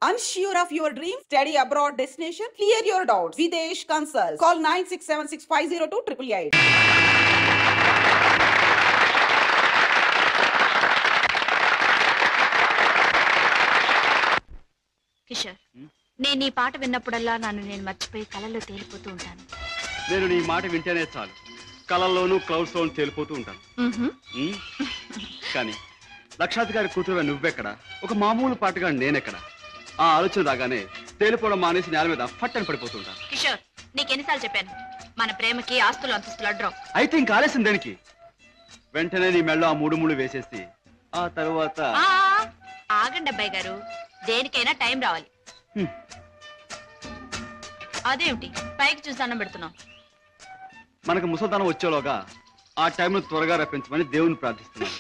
Unsure of your dream? Study abroad destination? Clear your doubts. Videsh Consult. Call 9676502888. Kishore, నేను ఈ పాట విన్నప్పుడల్లా నన్ను నేను మర్చిపోయి కళల్లో తేలిపోతూ ఉంటాను. నేను నీ మాట వింటేనే చాలు, కళల్లోనూ క్లౌడ్స్ లోను తేలిపోతూ ఉంటాను. కానీ లక్షాధికారి కూతురు నువ్వెక్కడ, ఒక మామూలు పాటగా నేనెక్కడ? ఆ ఆలోచన రాగానే తేలిపోవడం మానేసి నేల మీద ఫట్టని పడిపోతుంటాను. కిషోర్, నీకెన్నిసార్లు చెప్పాను మన ప్రేమకి ఆస్తులు అంతస్తులు అడ్డం. అయితే ఇంక ఆలస్యం దేనికి? వెంటనే నీ మెళ్ళో ఆ మూడు ముళ్ళు వేసేసి ఆ తరువాత ఆగండి అబ్బాయి గారు, దేనికైనా టైం రావాలి. అదేమిటి పైకి చూసి అన్నం పెడుతున్నాం? మనకు ముసల్దానం వచ్చేలోగా ఆ టైంను త్వరగా రప్పించమని దేవుని ప్రార్థిస్తున్నాను.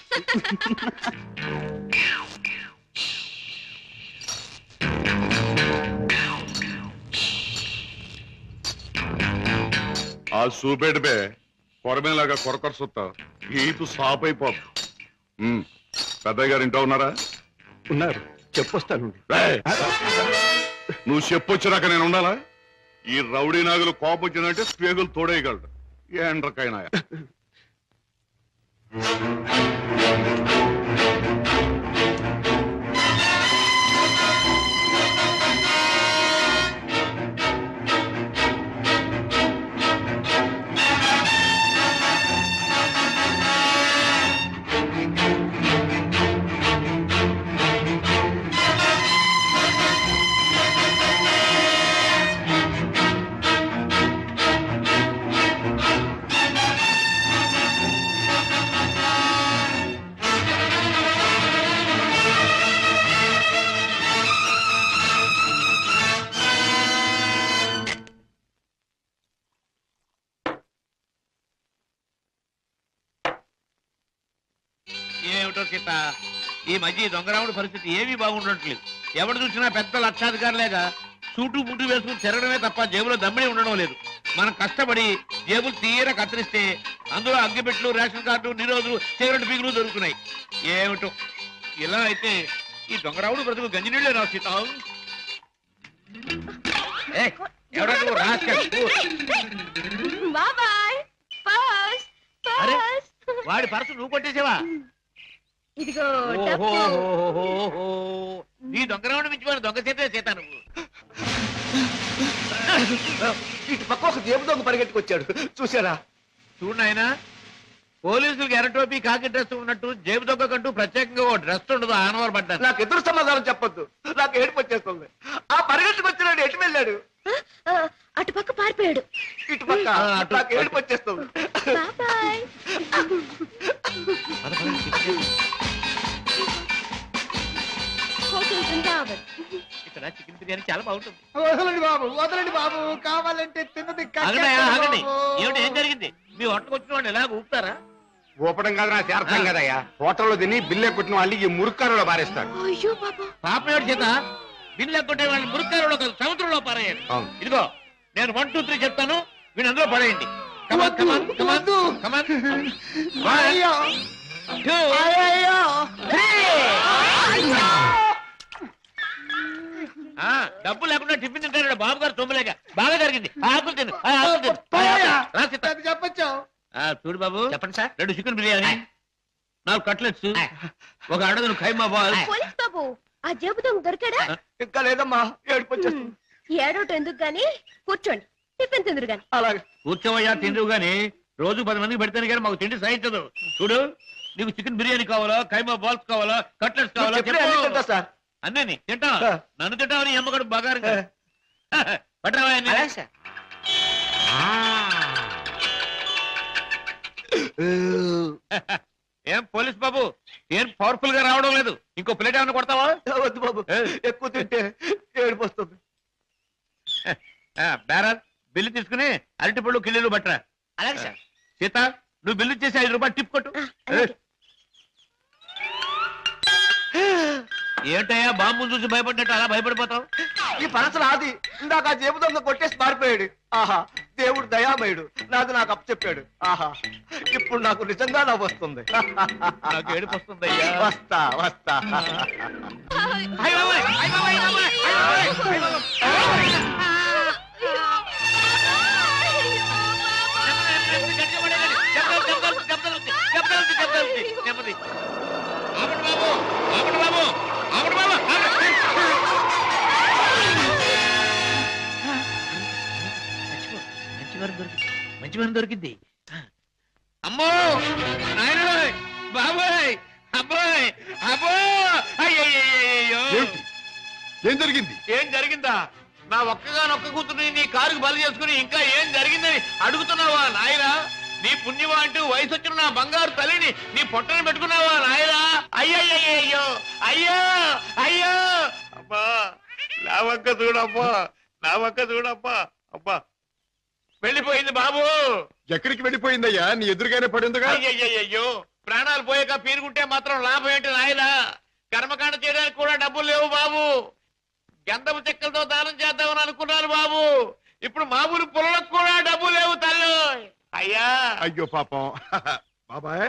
ఆ సూపేట బే కొరమేలాగా కొరకొర సుత్తా ఈపు సాప్ అయిపోదు. పెద్దయ్య గారు ఇంట్లో ఉన్నారా? ఉన్నారు, చెప్పొస్తాను. నువ్వు చెప్పొచ్చినాక నేను ఉండాలా? ఈ రౌడీ నాగులు కోపం వచ్చిందంటే స్పేగులు తోడేయగలడు. ఏండ్రకైనా ఏమిటో సీత, ఈ మధ్య దొంగరాముడి పరిస్థితి ఏమీ బాగుండట్లేదు. ఎవడు చూసినా పెద్ద లక్షాధికారులేగా సూటు బుట్టు వేసుకుని తిరగడమే తప్ప జేబులో దమ్మిడి ఉండడం లేదు. మనం కష్టపడి జేబులు తీర కత్తిరిస్తే అందులో అగ్గిపెట్లు, రేషన్ కార్డు, నిరోధులు, సిగరెట్ పీగులు దొరుకుతున్నాయి. ఏమిటో ఇలా అయితే ఈ దొంగరాముడు బ్రతుకు గంజినీళ్ళే రా సీత. వాడి పర్సు నువ్వు కొట్టేసావా? ఇదిగో నీ దొంగరాముడు మించిపోయిన దొంగ చేతే చేతా నువ్వు. ఇటు పక్క ఒక జేబు దొంగ పరిగెట్టుకొచ్చాడు, చూసారా? చూడు నాయనా, పోలీసులకు ఎర్రటోపీ కాకి డ్రెస్ ఉన్నట్టు జేబు దొంగ కంటూ ప్రత్యేకంగా ఓ డ్రెస్ ఉండదు. ఆనవారు పడ్డాను. నాకు ఎదురు సమాధానం చెప్పొద్దు, నాకు ఏడుపు వచ్చేస్తుంది. ఆ పరిగెట్టుకొచ్చినాడు ఎటు వెళ్ళాడు? అటు పక్క పారిపోయాడు. ఇటు పక్క నాకు ఏడుపు వచ్చేస్తుంది. ఇక్కడ చికెన్ బిర్యానీ చాలా బాగుంటుంది. వదలండి బాబు, వదలండి బాబు, కావాలంటే తిన్నది. ఆగండి, ఏమిటి ఏం జరిగింది? మీ హోటల్కి వచ్చిన వాళ్ళు ఎలా ఊపుతారా? ఊపడం కాదు, నాకు అర్థం కదయ్యా. హోటల్లో తిని బిల్లె కొట్టిన వాళ్ళు ఈ మురుక్కారులో పారేస్తాడు. పాపం ఏడు చేత బిల్లు ఎక్కొట్టే వాళ్ళని మురుక్కారులో కాదు సముద్రంలో పారేయాలి. ఇదిగో నేను 1 2 3 చెప్తాను, వీడు అందులో పడేయండి. డబ్బు లేకుండా టిఫిన్ తింటాడు బాబు గారు. తొమ్మిలేక బాగా జరిగింది. ఆకులు తిను, చెప్పచ్చు. చూడు బాబు, చెప్పండి సార్. 2 చికెన్ బిర్యానీ, 4 కట్లెట్స్, 1 అడగను ఖైమా బాల్. బాబు, ఆ జేబు దొంగ దొరికాడా? ఇంకా లేదమ్మా, ఏడుపు వచ్చేస్తుంది. ఏడోటి ఎందుకు గాని, కూర్చోండి, టిఫిన్ తిందురు గాని. అలాగే కూర్చోవయ్యా, తిందువు గాని. రోజు 10 మందికి పెడితేనే కానీ మాకు తిండి సహించదు. చూడు, నీకు చికెన్ బిర్యానీ కావాలా, ఖైమా బాల్స్ కావాలా, కట్లెట్స్ కావాలా? సార్ అన్నీ తింటా. నన్ను తింటావని అమ్మగారు బాగా పట్టరావా? ఏం పోలీస్ బాబు, ఏం పవర్ఫుల్ గా రావడం లేదు? ఇంకో ప్లేట్ ఏమైనా కొడతావా? వద్దు బాబు, ఎక్కువ తింటే ఏడుపు వస్తుంది. బేరర్, బిల్లు తీసుకుని అరటి పళ్ళు కిల్లీలు పట్టరా. అలాగే సార్. సీత, నువ్వు బిల్లు చేసి 5 రూపాయలు టిప్ కొట్టు. ఏంటయ్యా బాంబు చూసి భయపడ్డట్టు అలా భయపడిపోతావు? ఈ పనసలు ఆది ఇందాక ఆ జేబు దొంగ కొట్టేసి పారిపోయాడు. ఆహా, దేవుడు దయామయుడు, నాకు అప్పు చెప్పాడు. ఆహా, ఇప్పుడు నాకు నిజంగా నవ్వు వస్తుంది. నాకు ఏడుపు వస్తుందయ్యా. వస్తా. మంచివారం దొరికింది. అమ్మో నాయనోయ్ బాబాయ్ అబ్బాయ్ అబ్బో అయ్యయ్యో. ఏం జరిగింది? ఏం జరిగిందా? నా ఒక్కగానొక్క కూతుర్ని నీ కారుకు బలి చేసుకుని ఇంకా ఏం జరిగిందని అడుగుతున్నావా నాయనా? నీ పుణ్యమా అంటూ వయసు వచ్చిన నా బంగారు తల్లిని నీ పొట్టని పెట్టుకున్నావా నాయనా? అయ్యయ్యో అయ్యో అయ్యో అబ్బా నా వంక చూడమ్మా, నా వంక చూడమ్మా. అబ్బా వెళ్ళిపోయింది బాబు. ఎక్కడికి వెళ్ళిపోయిందయ్యా? నీ ఎదురుగానే పడిందిగా. అయ్యయ్యో ప్రాణాలు పోయాక పీరుకుంటే మాత్రం లాభం ఏంటి నాయనా? కర్మకాండ చేయడానికి కూడా డబ్బులు లేవు బాబు. గంధపు చెక్కలతో దానం చేద్దామని అనుకున్నాను బాబు. ఇప్పుడు మామూలు పొలంలో కూడా డబ్బు లేవు తల్లు. అయ్యా అయ్యో పాపం. బాబాయ్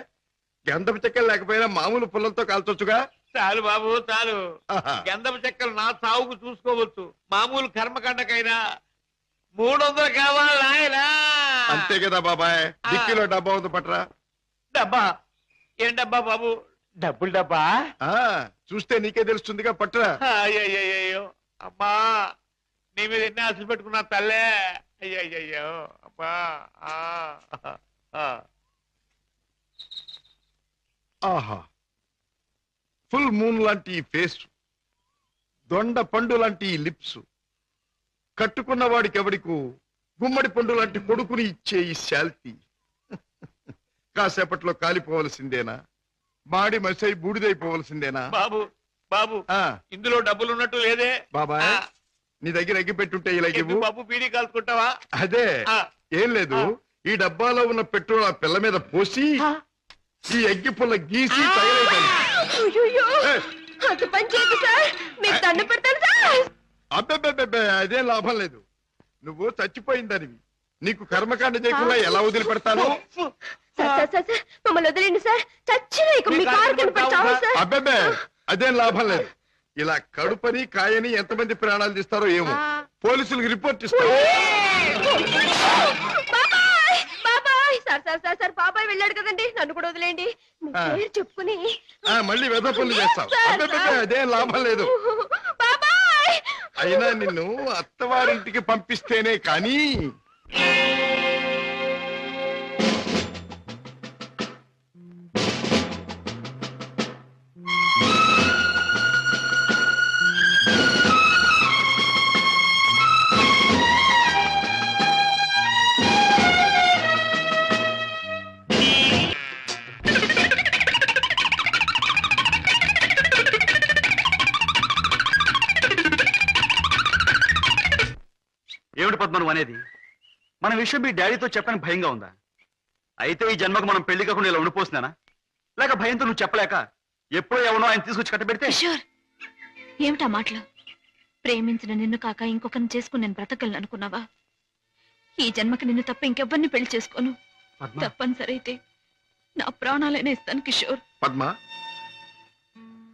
గంధపు చెక్కలు లేకపోయినా మామూలు పుల్లలతో కాల్చొచ్చుగా. చాలు బాబు చాలు. గంధపు చెక్కలు నా సాగుకు చూసుకోవచ్చు. మామూలు కర్మకాండకైనా 300 కావాలి నాయనా. అంతే కదా బాబాయ్. డిక్కీలో డబ్బా ఉంది పట్రా. డబ్బా? ఏం డబ్బా బాబు? డబ్బులు డబ్బా? చూస్తే నీకే తెలుస్తుందిగా, పట్రా. అయ్యయ్యో అమ్మా, నీ మీద ఎన్ని ఆశలు పెట్టుకున్నా తల్లే. అయ్యయ్యో అమ్మా. ఆహా, ఫుల్ మూన్ లాంటి ఈ ఫేస్, దొండ పండు లాంటి ఈ లిప్స్, కట్టుకున్న వాడికి ఎవడికు గుమ్మడి పండు లాంటి కొడుకుని ఇచ్చే ఈ శాల్తీ కాసేపట్లో కాలిపోవలసిందేనా? మాడి మసై బూడిదైపోవలసిందేనా? బాబు బాబు ఇందులో డబ్బులు ఉన్నట్టు లేదే బాబాయ్. నీ దగ్గర ఎగ్గి పెట్టుంటే ఇలాగేవు. బాబు బీడీ కాల్చుకుంటావా? అదే ఏం లేదు, ఈ డబ్బాలో ఉన్న పెట్రోల్ ఆ పిల్ల మీద పోసి ఈ అగ్గి పుల్ల గీసి తగలేయాలి. అబ్బెబ్బెబ్బెబ్బే, అదేం లాభం లేదు. నువ్వు చచ్చిపోయిందనివి. నీకు కర్మకాండ చేయకుండా ఎలా వదిలిపెడతాను? మమ్మల్ని వదిలేండి సార్. అబ్బెబ్బే, అదేం లాభం లేదు. ఇలా కడుపని కాయని ఎంతమంది ప్రాణాలు తీస్తారో ఏమో. పోలీసులకు రిపోర్ట్ ఇస్తారు. సార్ బాబాయ్ వెళ్ళాడు కదండి, నన్ను కూడా వదిలేండి. చెప్పుకుని మళ్ళీ వెధ పనులు చేస్తావు. అబ్బెబ్బే, అదేం లాభం లేదు. అయినా నిన్ను అత్తవారింటికి పంపిస్తేనే కానీ. ఏమిటి పద్మను అనేది? మన విషయం మీ డాడీతో చెప్పని భయంగా ఉందా? అయితే ఈ జన్మకు మనం పెళ్లి కాకుండా ఇలా ఉండిపోతున్నానా? లేక భయంతో నువ్వు చెప్పలేక ఎప్పుడో ఎవనో ఆయన తీసుకొచ్చి కట్టబెడితే? ఏమిటా మాటలు? ప్రేమించిన నిన్ను కాక ఇంకొకరిని చేసుకుని నేను బ్రతకలను అనుకున్నావా? ఈ జన్మకి నిన్ను తప్ప ఇంకెవ్వరిని పెళ్లి చేసుకోను. తప్పనిసరి అయితే నా ప్రాణాలైనా ఇస్తాను కిషోర్. పద్మ,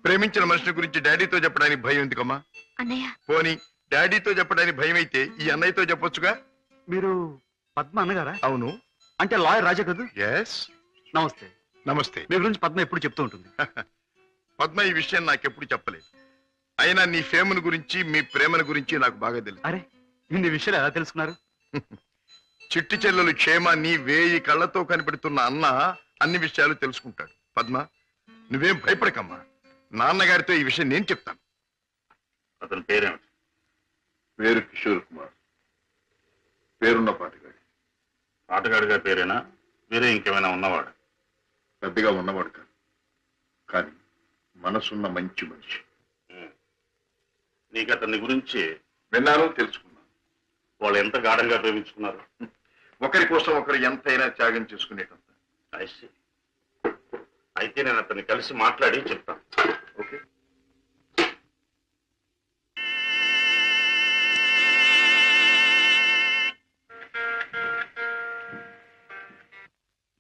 ప్రేమించిన మనిషి గురించి డాడీతో చెప్పడానికి భయం ఎందుకమ్మా? అన్నయ్య, పోనీ డాడీతో చెప్పడానికి భయం అయితే ఈ అన్నయ్యతో చెప్పొచ్చుగా. మీరు పద్మ అన్నగారా? అవును. అంటే లాయర్ రాజా కదా? ఎస్. నమస్తే. నమస్తే. మీ గురించి పద్మ ఎప్పుడు చెప్తూ ఉంటుంది. పద్మ ఈ విషయం నాకెప్పుడు చెప్పలేదు. అయినా నీ ఫేమను గురించి, మీ ప్రేమను గురించి నాకు బాగా తెలుసు. అరే, ఇన్ని విషయాలు ఎలా తెలుసుకున్నారు? చిట్టి చెల్లెలు క్షేమాన్ని 1000 కళ్ళతో కనిపెడుతున్న అన్న అన్ని విషయాలు తెలుసుకుంటాడు. పద్మ, నువ్వేం భయపడకమ్మా. నాన్నగారితో ఈ విషయం నేను చెప్తాను. అతని పేరేమిటి? పేరు కిషోర్ కుమార్. పేరున్న పాటగాడి. ఆటగాడిగా పేరేనా? వేరే ఇంకేమైనా ఉన్నవాడు? పెద్దగా ఉన్నవాడు కాదు, కానీ మనసున్న మంచి మనిషి. నీకు అతని గురించి విన్నాను, తెలుసుకున్నాను. వాళ్ళు ఎంత గాఢంగా ప్రేమించుకున్నారు? ఒకరి కోసం ఒకరు ఎంతైనా త్యాగం చేసుకునేటంత. అయితే నేను అతన్ని కలిసి మాట్లాడి చెప్తాను. Okay.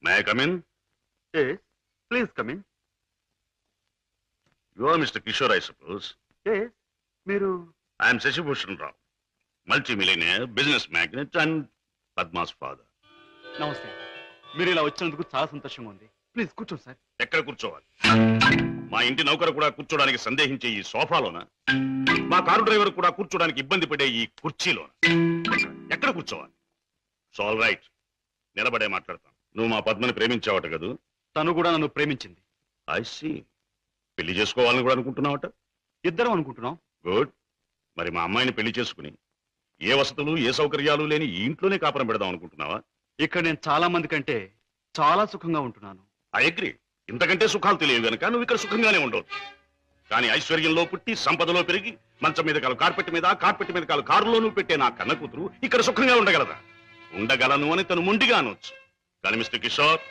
May I come in? Yes, please come in. You are Mr. Kishore, I suppose. మీరు I'm Shashibhushan Rao, multi millionaire, business magnate and Padma's father. నమస్తే. మీరు ఇలా వచ్చినందుకు చాలా సంతోషంగా ఉంది. ప్లీజ్ కూర్చోండి సార్. ఎక్కడ కూర్చోవాలి? మా ఇంటి నౌకరు కూడా కూర్చోడానికి సందేహించే ఈ సోఫాలోనా? మా కారు డ్రైవర్ కూడా కూర్చోడానికి ఇబ్బంది పడే ఈ కుర్చీలోనా? ఎక్కడ కూర్చోవాలి? ఆల్ రైట్, నిలబడే మాట్లాడతాను. నువ్వు మా పద్మని ప్రేమించావట కదూ? తను కూడా నన్ను ప్రేమించింది. I see. పెళ్లి చేసుకోవాలని కూడా అనుకుంటున్నావట? ఇద్దరం అనుకుంటున్నాం. గుడ్. మరి మా అమ్మాయిని పెళ్లి చేసుకుని ఏ వసతులు ఏ సౌకర్యాలు లేని ఈ ఇంట్లోనే కాపురం పెడదాం అనుకుంటున్నావా? ఇక్కడ నేను చాలా మంది కంటే చాలా సుఖంగా ఉంటున్నాను. I agree. ఇంతకంటే సుఖాలు తెలియవు గనక నువ్వు ఇక్కడ సుఖంగానే ఉండవచ్చు. కానీ ఐశ్వర్యంలో పుట్టి సంపదలో పెరిగి మంచం మీద కాలు కార్పెట్ మీద, కార్పెట్ మీద కాలు కారులో నువ్వు పెట్టే నా కన్న కూతురు ఇక్కడ సుఖంగా ఉండగలదా? ఉండగలను అని తను మొండిగా అనొచ్చు. కానీ మిస్టర్ కిషోర్,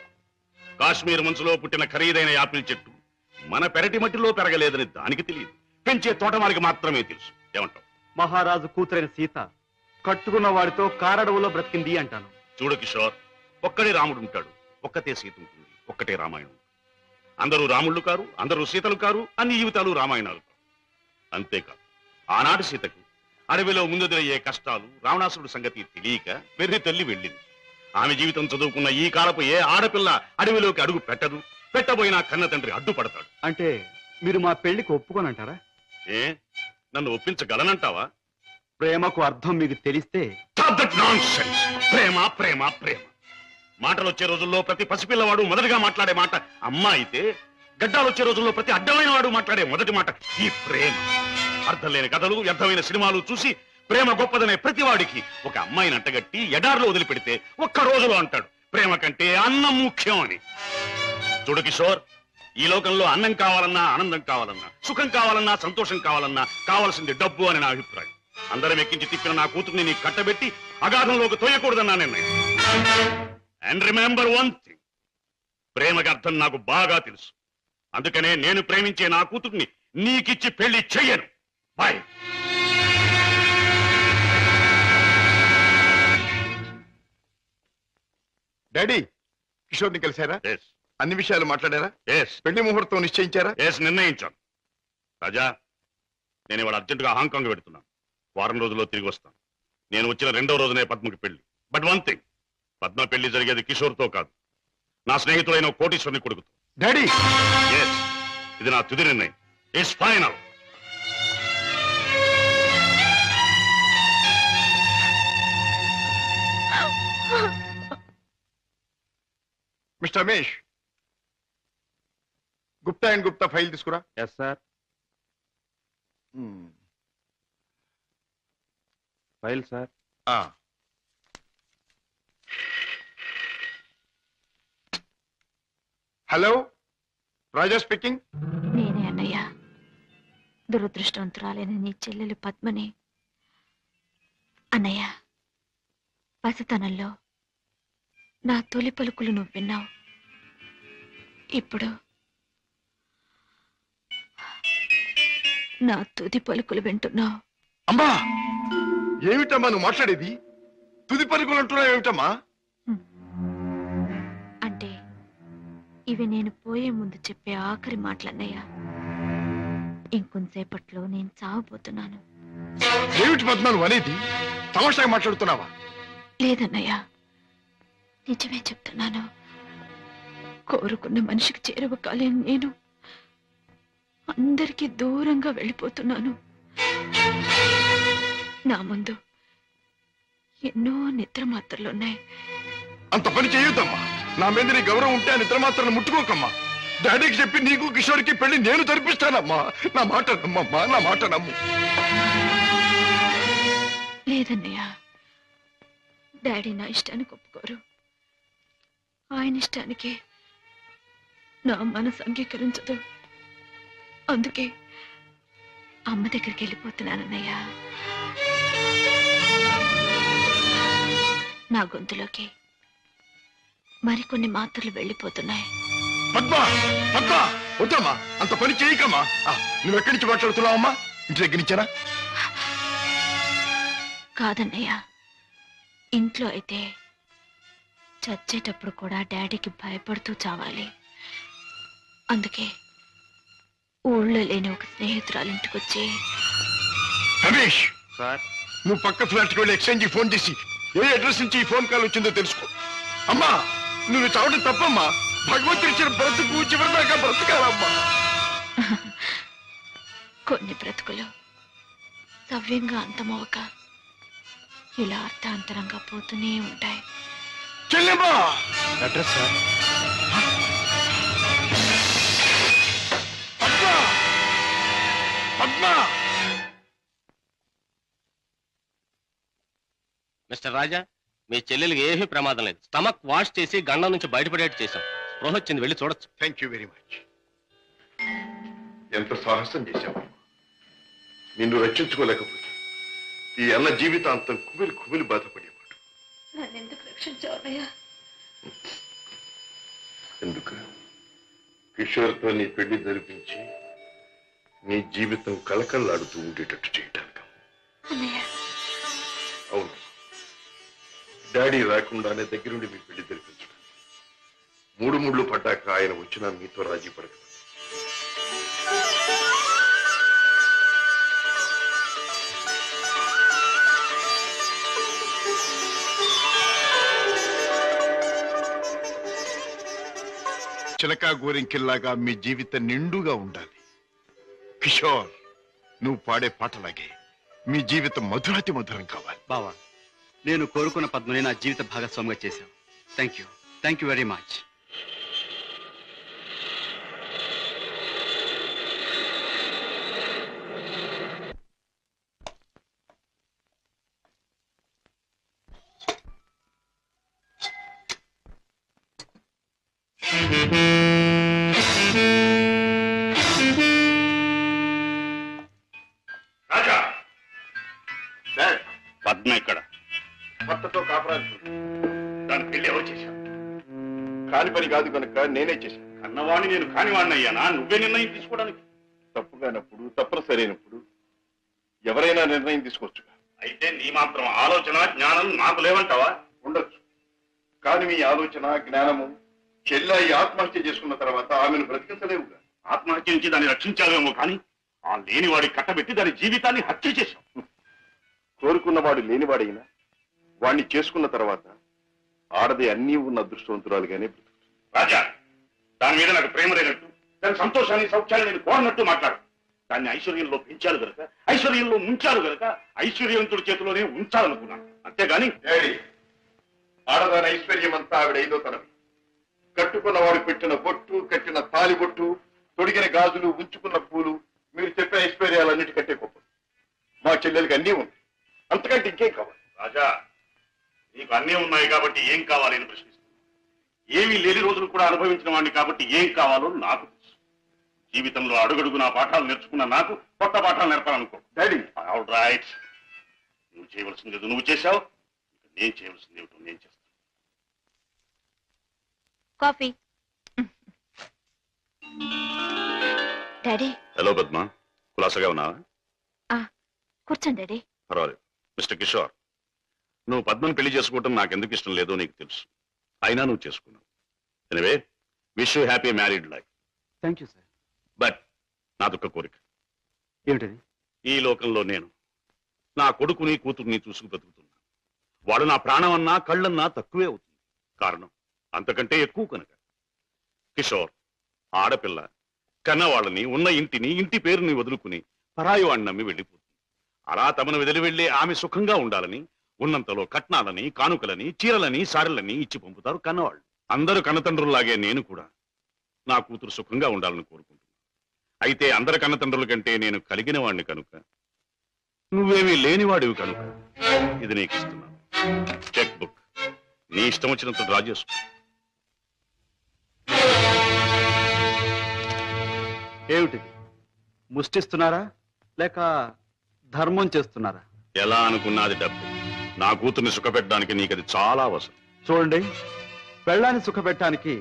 కాశ్మీర్ మంచులో పుట్టిన ఖరీదైన యాపిల్ చెట్టు మన పెరటి మట్టిలో పెరగలేదని దానికి తెలియదు, పెంచే తోటమాలికి మాత్రమే తెలుసు. ఏమంటావు? మహారాజు కూతురైన సీత కట్టుకున్న వాడితో కారడవులో బ్రతికింది అంటాను. చూడు కిషోర్, ఒక్కడే రాముడు ఉంటాడు, ఒక్కతే సీత ఉంటుంది, ఒక్కటే రామాయణం. అందరూ రాముళ్ళు కారు, అందరూ సీతలు కారు, అన్ని జీవితాలు రామాయణాలు కారు. అంతేకాదు, ఆనాటి సీతకు అడవిలో ముందుదయ్యే కష్టాలు, రావణాసురుడు సంగతి తెలియక వెర్రి తల్లి వెళ్ళింది. ఆమె జీవితం చదువుకున్న ఈ కాలపు ఏ ఆడపిల్ల అడవిలోకి అడుగు పెట్టదు. పెట్టబోయినా కన్న తండ్రి అడ్డుపడతాడు. అంటే మీరు మా పెళ్లికి ఒప్పుకోనంటారా? ఏ, నన్ను ఒప్పించగలనంటావా? ప్రేమకు అర్థం మీకు తెలిస్తే. ప్రేమ ప్రేమ ప్రేమ మాటలు వచ్చే రోజుల్లో ప్రతి పసిపిల్లవాడు మొదటిగా మాట్లాడే మాట అమ్మ అయితే, గడ్డాలు వచ్చే రోజుల్లో ప్రతి అడ్డమైన వాడు మాట్లాడే మొదటి మాట ఈ ప్రేమ. అర్థం లేని కథలు, వ్యర్థమైన సినిమాలు చూసి ప్రేమ గొప్పదనే ప్రతివాడికి ఒక అమ్మాయిని అంటగట్టి ఎడారిలో వదిలిపెడితే ఒక్క రోజులో అంటాడు ప్రేమ కంటే అన్నం ముఖ్యం అని. చూడు కిషోర్, ఈ లోకంలో అన్నం కావాలన్నా, ఆనందం కావాలన్నా, సుఖం కావాలన్నా, సంతోషం కావాలన్నా కావాల్సింది డబ్బు అని నా అభిప్రాయం. అందరం ఎక్కించి తిప్పిన నా కూతుర్ని నీకు కట్టబెట్టి అగాధంలోకి తోయకూడదన్నా నిర్ణయం. అండ్ రిమెంబర్ వన్ థింగ్, ప్రేమకి అర్థం నాకు బాగా తెలుసు. అందుకనే నేను ప్రేమించే నా కూతుర్ని నీకిచ్చి పెళ్లి చెయ్యను. బాయ్. డాడీ, కిషోర్ని కలిశారా? ఎస్. అన్ని విషయాలు మాట్లాడారా? ఎస్. పెళ్లి ముహూర్తం నిశ్చయించారా? ఎస్, నిర్ణయించాను. రాజా, నేను ఇవాళ అర్జెంటుగా హాంకాంగ్ పెడుతున్నాను. వారం రోజుల్లో తిరిగి వస్తాను. నేను వచ్చిన 2వ రోజునే పద్మకి పెళ్లి. బట్ వన్ థింగ్, పద్మ పెళ్లి జరిగేది కిషోర్తో కాదు, నా స్నేహితుడైన కోటీశ్వరుని కొడుకుతో. డాడీ, ఎస్, ఇది నా తుది నిర్ణయం. It's final. Mister Ramesh, Gupta and Gupta file తీసుకురా. Yes sir. File sir. Hello, Raja speaking. నేనే అన్నయ్య. దురదృష్టవంతురాలైన నీ చెల్లెలు పద్మని. అన్నయ్య, పసితనంలో నా తొలి పలుకులు నువ్వు విన్నావు. ఇప్పుడు నా తుది పలుకులు వింటున్నావు. అమ్మా, ఏమిటమ్మా నువ్వు మాట్లాడేది? తుది పలుకులు అంటున్నావు ఏమిటమ్మా? అంటే ఇవి నేను పోయే ముందు చెప్పే ఆఖరి మాటలన్నయ్య. ఇంకొంతసేపట్లో నేను చావబోతున్నాను. ఏమిటి పద్మ నువ్వు అనేది? తమాషాగా మాట్లాడుతున్నావా? లేదన్నయ్య, నిజమే చెప్తున్నాను. కోరుకున్న మనిషికి చేరువ కాలేని నేను అందరికీ దూరంగా వెళ్ళిపోతున్నాను. నా ముందు ఎన్నో నిద్ర మాత్రలున్నాయి. అంత పని చేయొద్దమ్మా. నా మీద నీ గౌరవం ఉంటే ఆ నిద్ర మాత్రం ముట్టుకోకమ్మా. డాడీకి చెప్పి నీకు కిషోర్కి పెళ్లి నేను జరిపిస్తానమ్మా. నా మాట నమ్మమ్మా, నా మాట నమ్ము. లేదన్నయ్య, డాడీ నా ఇష్టానికి ఒప్పుకోరు. ఆయన ఇష్టానికి నా మనసు అంగీకరించదు. అందుకే అమ్మ దగ్గరికి వెళ్ళిపోతున్నానన్నయ్య. నా గొంతులోకి మరికొన్ని మాత్రలు వెళ్ళిపోతున్నాయి. పద్మ, పద్మ, వద్దమ్మా, అంత పని చేయకమ్మా. నువ్వు ఎక్కడి నుంచి మాట్లాడుతున్నావమ్మా? ఇంటి దగ్గర నుంచేనా? కాదన్నయ్య, ఇంట్లో అయితే చచ్చేటప్పుడు కూడా డాడీకి భయపడుతూ చావాలి. అందుకే ఊళ్ళో లేని ఒక స్నేహితురాలింటికి వచ్చి రమేష్, సార్ నువ్వు పక్క ఫ్లాట్కి వెళ్ళి ఎక్స్చేంజ్ ఫోన్ చేసి ఏ అడ్రస్ నుంచి ఈ ఫోన్ కాల్ వచ్చిందో తెలుసుకో. అమ్మా, నువ్వు చావడం తప్పమ్మా. భగవంతుడు ఇచ్చిన బ్రతుకు చివరిదాకా బ్రతకాలమ్మా. కొన్ని బ్రతుకులు సవ్యంగా అంతమవక ఇలా అర్థాంతరంగా పోతూనే ఉంటాయి. చెల్లెమ్మా, address sir. Padma, Padma. Mister Raja, మీ చెల్లెలికి ఏమీ ప్రమాదం లేదు. స్టమక్ వాష్ చేసి గండం నుంచి బయటపడేట్టు చేశాం. స్పృహ వచ్చింది, వెళ్ళి చూడొచ్చు. Thank you very much. ఎంత సాహసం చేశావు. నిన్ను రక్షించుకోలేకపోతే ఈ అన్న జీవితాంతం కుమిలి కుమిలి బాధపడేవాడు. నన్నెందుకు రక్షించావయ్యా? ఎందుకు? కిషోర్తో నీ పెళ్లి జరిపించి నీ జీవితం కళకళలాడుతూ ఉండేటట్టు చేయటానికి. అన్నయ్య, అవును, డాడీ రాకుండానే దగ్గరుండి మీ పెళ్లి జరిపించడం. మూడు ముళ్ళు పడ్డాక ఆయన వచ్చినా మీతో రాజీ పడదు. చిలకా గోరింకిల్లాగా మీ జీవితం నిండుగా ఉండాలి. కిషోర్, నువ్వు పాడే పాటలాగే మీ జీవితం మధురాతి మధురం కావాలి. బావా, నేను కోరుకున్న పద్మని నా జీవిత భాగస్వామిగా చేశావు. Thank you very much. Raja, dad, Padma ఇక్కడ. భర్తతో కాపురాలు దాని పెళ్లి ఎవరు చేశావు? కాని పని కాదు కనుక నేనే చేశాను. కన్నవాణ్ణి నేను కానివాడిని అయ్యానా? నువ్వే నిర్ణయం తీసుకోవడానికి. తప్పుగానప్పుడు, తప్పనిసరైనప్పుడు ఎవరైనా నిర్ణయం తీసుకోవచ్చు. అయితే నీ మాత్రం ఆలోచన జ్ఞానం నాకు లేవంటావా? ఉండొచ్చు, కానీ మీ ఆలోచన జ్ఞానము చెల్లాయి ఆత్మహత్య చేసుకున్న తర్వాత ఆమెను బ్రతికించలేవుగా. ఆత్మహత్య నుంచి దాన్ని రక్షించావేమో కానీ ఆ లేనివాడి కట్టబెట్టి దాని జీవితాన్ని హత్య చేశావు. కోరుకున్నవాడు లేనివాడైనా వాణ్ణి చేసుకున్న తర్వాత ఆడది అన్నీ ఉన్న అదృష్టవంతురాలుగానే బ్రతుకుతుంది. రాజా, దాని మీద నాకు ప్రేమ లేనట్టు, దాని సంతోషాన్ని సౌఖ్యాన్ని నేను కోరనట్టు మాట్లాడు. దాన్ని ఐశ్వర్యంలో పెంచారు గనక, ఐశ్వర్యంలో ముంచారు గనక ఐశ్వర్యవంతుడి చేతిలోనే ఉంచాలనుకున్నాను. అంతేగాని డాడీ, ఆడదాని ఐశ్వర్యం అంతా ఆవిడ ఐదో తనవి. కట్టుకున్నవాడు పెట్టిన బొట్టు, కట్టిన తాలి బొట్టు, తొడిగిన గాజులు, ఉంచుకున్న పూలు, మీరు చెప్పే ఐశ్వర్యాలన్నిటికంటే గొప్ప. మా చెల్లెలకి అన్నీ ఉంది, అంతకంటే ఇంకేం కావాలి? రాజా, నీకు అన్నీ ఉన్నాయి కాబట్టి ఏం కావాలి అని ప్రశ్నిస్తున్నాను. ఏమీ లేని రోజులు కూడా అనుభవించిన వాడిని కాబట్టి ఏం కావాలో నాకు తెలుసు. జీవితంలో అడుగడుగు నా పాఠాలు నేర్చుకున్న నాకు కొత్త పాఠాలు నేర్పాలనుకో. డాడీ, ఆల్ రైట్, నువ్వు చేయవలసింది ఏదో నువ్వు చేశావు, నేను చేయవలసింది ఏమిటో నేను చేస్తాను. కాఫీ. డాడీ, హలో పద్మ, కులాసగా ఉన్నావా? కూర్చోండి డాడీ. పర్వాలేదు. మిస్టర్ కిషోర్, నువ్వు పద్మను పెళ్లి చేసుకోవటం నాకు ఎందుకు ఇష్టం లేదో నీకు తెలుసు. అయినా నువ్వు చేసుకున్నావు. Anyway, wish you happy married life. Thank you sir. But నాదొక్క కోరిక. ఏమిటది? ఈ లోకంలో నేను నా కొడుకుని కూతుర్ని చూసుకు బ్రతుకుతున్నా. వాడు నా ప్రాణం అన్నా కళ్ళన్నా తక్కువే అవుతుంది. కారణం అంతకంటే ఎక్కువ కనుక. కిషోర్, ఆడపిల్ల కన్నవాళ్ళని, ఉన్న ఇంటిని, ఇంటి పేరుని వదులుకుని పరాయి వాడిని నమ్మి వెళ్ళిపోతుంది. అలా తమను వదిలి వెళ్ళి ఆమె సుఖంగా ఉండాలని ఉన్నంతలో కట్నాలని, కానుకలని, చీరలని, సారెలని ఇచ్చి పంపుతారు కన్నవాళ్ళు. అందరు కన్నతండ్రుల్లాగే నేను కూడా నా కూతురు సుఖంగా ఉండాలని కోరుకుంటున్నాను. అయితే అందరి కన్నతండ్రుల కంటే నేను కలిగిన వాడిని కనుక, నువ్వేమీ లేనివాడివి కనుక ఇది నీకు ఇస్తున్నాను. చెక్ బుక్ నీ ఇష్టం వచ్చినంత డ్రా చేసుకో. ఏమిటిది? ముష్టిస్తున్నారా లేక ధర్మం చేస్తున్నారా? ఎలా అనుకున్నది డబ్బు. నా కూతుర్ని సుఖపెట్టడానికి నీకు అది చాలా అవసరం. చూడండి, పెళ్ళాన్ని సుఖపెట్టడానికి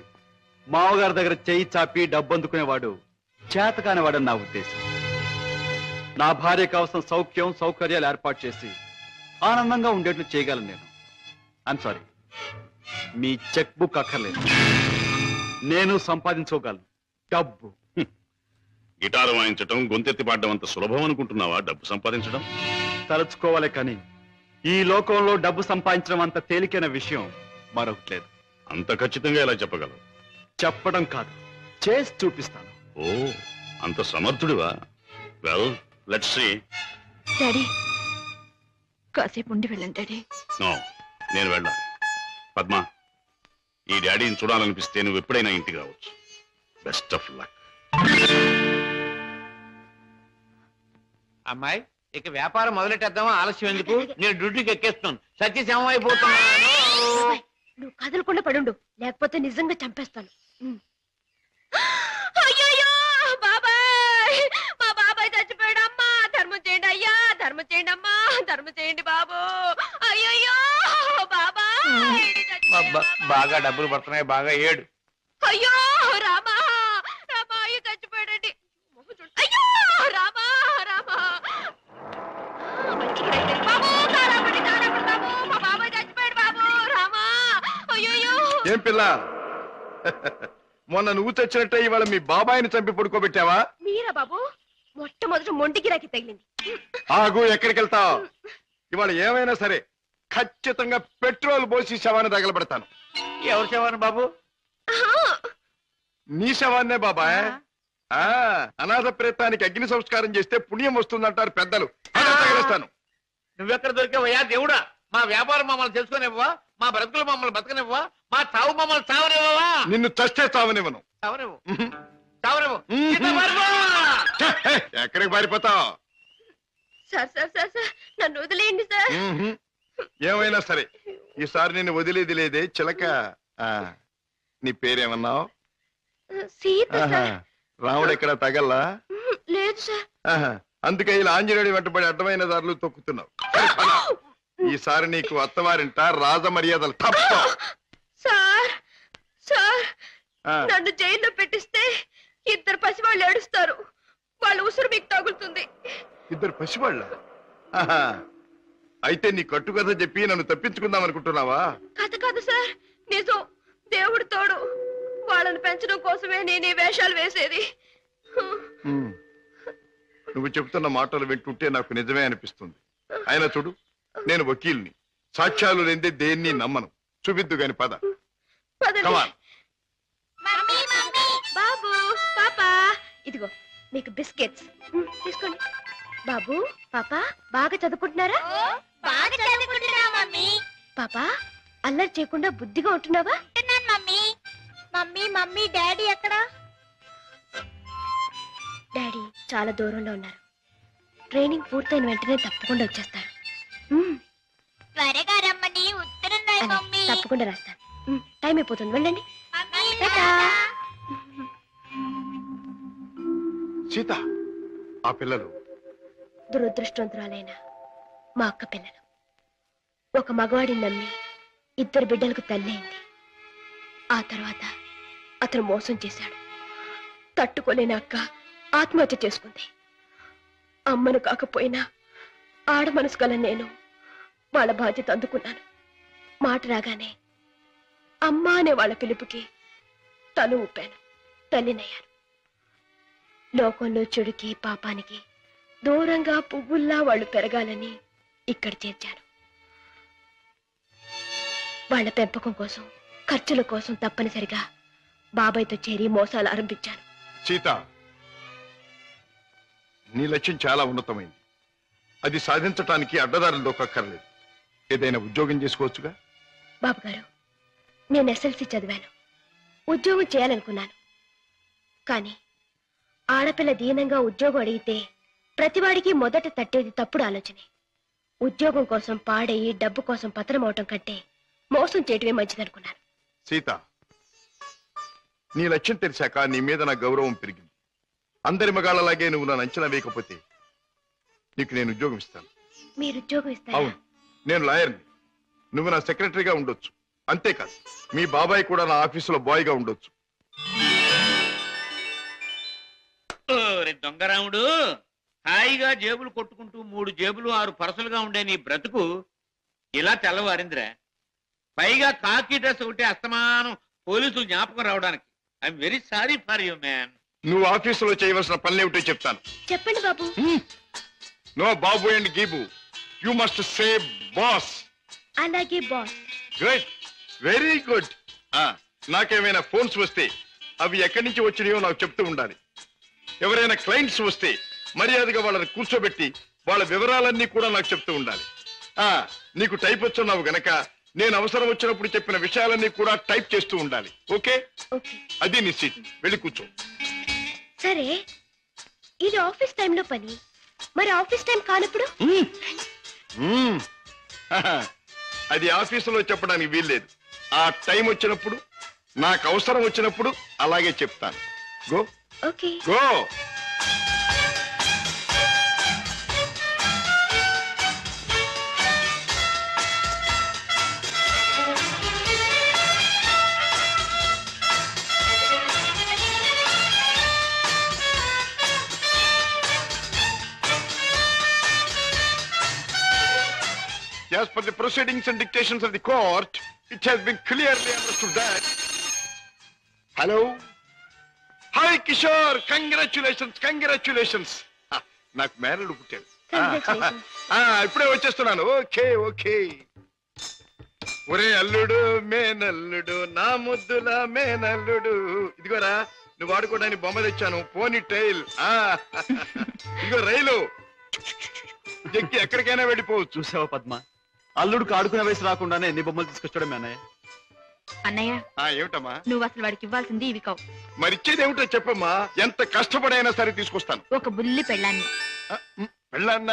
మామగారి దగ్గర చేయి చాపి డబ్బు అందుకునేవాడు చేతకానివాడని నా ఉద్దేశం. నా భార్య కావలసిన సౌఖ్యం, సౌకర్యాలు ఏర్పాటు చేసి ఆనందంగా ఉండేట్లు చేయగలను నేను. I'm sorry, me cheque book అక్కర్లేదు. నేను సంపాదించుకోగలను డబ్బు. గిటారు వాయించటం, గొంతెత్తి పాడడం అంత సులభం అనుకుంటున్నావా డబ్బు సంపాదించడం? తలుచుకోవాలి కానీ ఈ లోకంలో డబ్బు సంపాదించడం అంత తేలికైన విషయం మరొకటి లేదు. అంత ఖచ్చితంగా ఎలా చెప్పగలవు? చెప్పడం కాదు, చేసి చూపిస్తాను. ఓ, అంత సమర్థుడివా? Well, let's see. డాడీ కాసేపు ఉండి వెళ్ళండి డాడీ. నో, నేను వెళ్ళాలి. పద్మ, ఈ డాడీని చూడాలనిపిస్తే నువ్వు ఎప్పుడైనా ఇంటికి రావచ్చు. Best of luck. అమ్మాయి, ఇక వ్యాపారం మొదలెట్టేద్దామా? ఆలస్యం ఎందుకు? నేను డ్యూటీకి ఎక్కేస్తున్నాను. సత్యశమం అయిపోతున్నాను. బాబాయ్, నువ్వు కదలకుండా పడుండు, లేకపోతే నిజంగా చంపేస్తాను. అయ్యయ్యో బాబాయ్, మా బాబాయ్ చచ్చిపోయాడు. అమ్మా ధర్మం చేయండి అయ్యా, ధర్మం చేయండి అమ్మా, ధర్మం చేయండి బాబు. అయ్యయ్యో బాబాయ్ బాగా డబ్బులు పడుతున్నాయి, బాగా ఏడు. అయ్యో రామా, రామా అయ్యో చచ్చిపోయాడండి. అయ్యో రామా, రామా బాబు, తారాపడి తారాపడి బాబు, మా బాబాయ్ చచ్చిపోయాడు బాబు. రామా అయ్యో. ఏం పిల్ల, మొన్న నువ్వు తెచ్చినట్టే ఇవాళ మీ బాబాయిని చంపి పడుకోబెట్టావా? మీరా బాబు? మొట్టమొదటి మొంటికి రాకి తగిలింది. ఆగు, ఎక్కడికి వెళ్తావు? ఇవాళ ఏమైనా సరే ఖచ్చితంగా పెట్రోల్ పోసి శవాన్ని తగలబెడతాను. ఎవరు శవాన్ని బాబు? నీ శవాన్నే బాబాయ్. అనాథ ప్రేతానికి అగ్ని సంస్కారం చేస్తే పుణ్యం వస్తుందంటారు పెద్దలు. తగలేస్తాను. నువ్వెక్కడ దొరికావయ్యా దేవుడా? మా వ్యాపారం మమ్మల్ని తెలుసుకునేవ్వా? మా బ్రతుకులు మమ్మల్ని బతకనివ్వా? మా చావు మమ్మల్ని చావనివ్వవా? నిన్ను చస్తే చావనివ్వను. చావనివ్వు, చావనివ్వు. ఎక్కడికి పారిపోతావు? సార్ సార్ సార్ సార్, నన్ను వదిలేయండి సార్. ఏమైనా సరే ఈసారి నిన్ను వదిలేది లేదే చిలక. నీ పేరేమన్నావు? సీత సార్. రాముడు ఎక్కడ తగల్లా? లేదు సార్. అందుకే ఇలా ఆంజనేయుడి వెంటబడి అడ్డమైన దారులు తొక్కుతున్నావు. ఈసారి నీకు అత్తవారింట రాజ మర్యాదలు తప్ప. సార్ సార్, నన్ను జైల్లో పెట్టిస్తే ఇద్దరు పసివాళ్ళు ఏడుస్తారు. వాళ్ళ ఉసురు మీకు తగులుతుంది. ఇద్దరు పసివాళ్ళ? అయితే నీ కట్టుకథ చెప్పి నన్ను తప్పించుకుందాం అనుకుంటున్నావా? కథ కాదు సార్, నిజం. దేవుడు తోడు. వాళ్ళని పెంచడం కోసమే నేను ఈ వేషాలు వేసేది. నువ్వు చెబుతున్న మాటలు వింటుంటే నాకు నిజమే అనిపిస్తుంది. అయినా చూడు, నేను వకీల్ని, సాక్ష్యాలు లేదే దేన్ని నమ్మను. చూపిద్దు గాని పద. బాబు, పాపా, ఇదిగో మీకు బిస్కెట్స్ తీసుకోండి. బాబు, పాపా బాగా చదువుకుంటున్నారా? పాపా, అల్లరి చేయకుండా బుద్ధిగా ఉంటున్నావా? మమ్మీ డాడీ ఎక్కడా? డాడీ చాలా దూరంలో ఉన్నారు. ట్రైనింగ్ పూర్తయిన వెంటనే తప్పకుండా వచ్చేస్తారు. త్వరగా రమ్మని ఉత్తరం రాయి మమ్మీ. తప్పకుండా రాస్తాను. టైం అయిపోతుంది, వెళ్ళండి. సీత, ఆ పిల్లలు దురదృష్టవంతురాలైన మా అక్క పిల్లలు. ఒక మగవాడిని నమ్మి ఇద్దరు బిడ్డలకు తల్లి అయింది. ఆ తర్వాత అతను మోసం చేశాడు. తట్టుకోలేని అక్క ఆత్మహత్య చేసుకుంది. అమ్మను కాకపోయినా ఆడ మనసు గల నేను వాళ్ళ బాధ్యత అందుకున్నాను. మాట రాగానే అమ్మ అనే వాళ్ళ పిలుపుకి తను ఊపాను, తల్లినయ్యాను. లోకంలో చెడుకి పాపానికి దూరంగా పువ్వుల్లా వాళ్ళు పెరగాలని ఇక్కడ చేర్చాను. వాళ్ళ పెంపకం కోసం, ఖర్చుల కోసం తప్పనిసరిగా బాబాయ్తో చేరి మోసాలు ఆరంభించాను. సీత, నీ లక్ష్యం చాలా ఉన్నతమైంది. అది సాధించటానికి అడ్డదారులు దొక్కక్కర్లేదు. ఏదైనా ఉద్యోగం చేసుకోవచ్చుగా? బాబుగారు, నేను ఎస్ఎల్సి చదివాను, ఉద్యోగం చేయాలనుకున్నాను. కానీ ఆడపిల్ల దీనంగా ఉద్యోగం అడిగితే ప్రతివాడికి మొదట తట్టేది తప్పుడు ఆలోచనే. ఉద్యోగం కోసం పాడయి డబ్బు కోసం పతనం అవటం కంటే మోసం చేయటమే మంచిదనుకున్నాను. సీత, నీ లక్ష్యం తెలిసాక నీ మీద నా గౌరవం పెరిగింది. అందరి మగాళ్ళలాగే నువ్వు నన్ను అంచనా వేయకపోతే నీకు నేను ఉద్యోగం ఇస్తాను. మీరు ఉద్యోగం ఇస్తారా? అవును, నేను లాయర్ని. నువ్వు నా సెక్రటరీగా ఉండొచ్చు. అంతేకాదు, మీ బాబాయ్ కూడా నా ఆఫీసులో బాయ్గా ఉండొచ్చు. దొంగరాముడు, హాయిగా జేబులు కొట్టుకుంటూ 3 జేబులు 6 పరసలుగా ఉండే నీ బ్రతుకు ఇలా తెల్లవారిందిరా. పైగా కాకి డ్రెస్ ఒకటి అస్తమానం పోలీసులు జ్ఞాపకం రావడానికి. I'm very sorry for you man. నువ్వు ఆఫీసులో చేయవలసిన పనులేమిటో చెప్తాను. చెప్పండి బాబు. నో బాబు అండ్ గీబు, యు మస్ట్ సే బాస్. అలాగే బాస్. Good, very good. నాకేమైనా ఫోన్స్ వస్తే అవి ఎక్కడి నుంచి వచ్చినాయో నాకు చెప్తూ ఉండాలి. ఎవరైనా క్లయింట్స్ వస్తే మర్యాదగా వాళ్ళని కూర్చోబెట్టి వాళ్ళ వివరాలన్నీ కూడా నాకు చెప్తూ ఉండాలి. నీకు టైప్ వచ్చున్నావు గనక నేను అవసరం వచ్చినప్పుడు చెప్పిన విషయాలన్నీ కూడా టైప్ చేస్తూ ఉండాలి. ఓకే? అది నీ సీట్, వెళ్ళి కూర్చో. సరే, ఇది ఆఫీస్ టైంలో పని, మరి ఆఫీస్ టైం కానప్పుడు? అది ఆఫీసులో చెప్పడానికి వీల్లేదు. ఆ టైం వచ్చినప్పుడు, నాకు అవసరం వచ్చినప్పుడు అలాగే చెప్తాను. Go. Okay. Go. As per the proceedings and dictations of the court, it has been clearly understood that... Hello? Hi, Kishore! Congratulations, congratulations! నాకు మేనల్లుడు పుట్టాడు. ఇప్పుడే వచ్చేస్తున్నాను. Okay okay. ఒరే అల్లుడు, మేనల్లుడు, నా ముద్దుల మేనల్లుడు, ఇదిగోరా నువ్వు వాడుకోవడానికి బొమ్మ తెచ్చాను, పోనీ టైల్. ఇదిగో రైలు ఎక్కి ఎక్కడికైనా వెళ్ళిపోవచ్చు. చూసావా పద్మ, అల్లుడికి ఆడుకునే వయసు రాకుండానే ఎన్ని బొమ్మలు తీసుకొచ్చాడు మీ అన్నయ్య. అన్నయ్య, ఏమిటమ్మా? నువ్వు అసలు వాడికి ఇవ్వాల్సింది ఇవి కావు. మరిచ్చేది ఏమిటో చెప్పమ్మా. ఎంత కష్టపడైనా సరే తీసుకొస్తాను. ఒక బుల్లి పెళ్ళాన్ని. పెళ్ళాన్న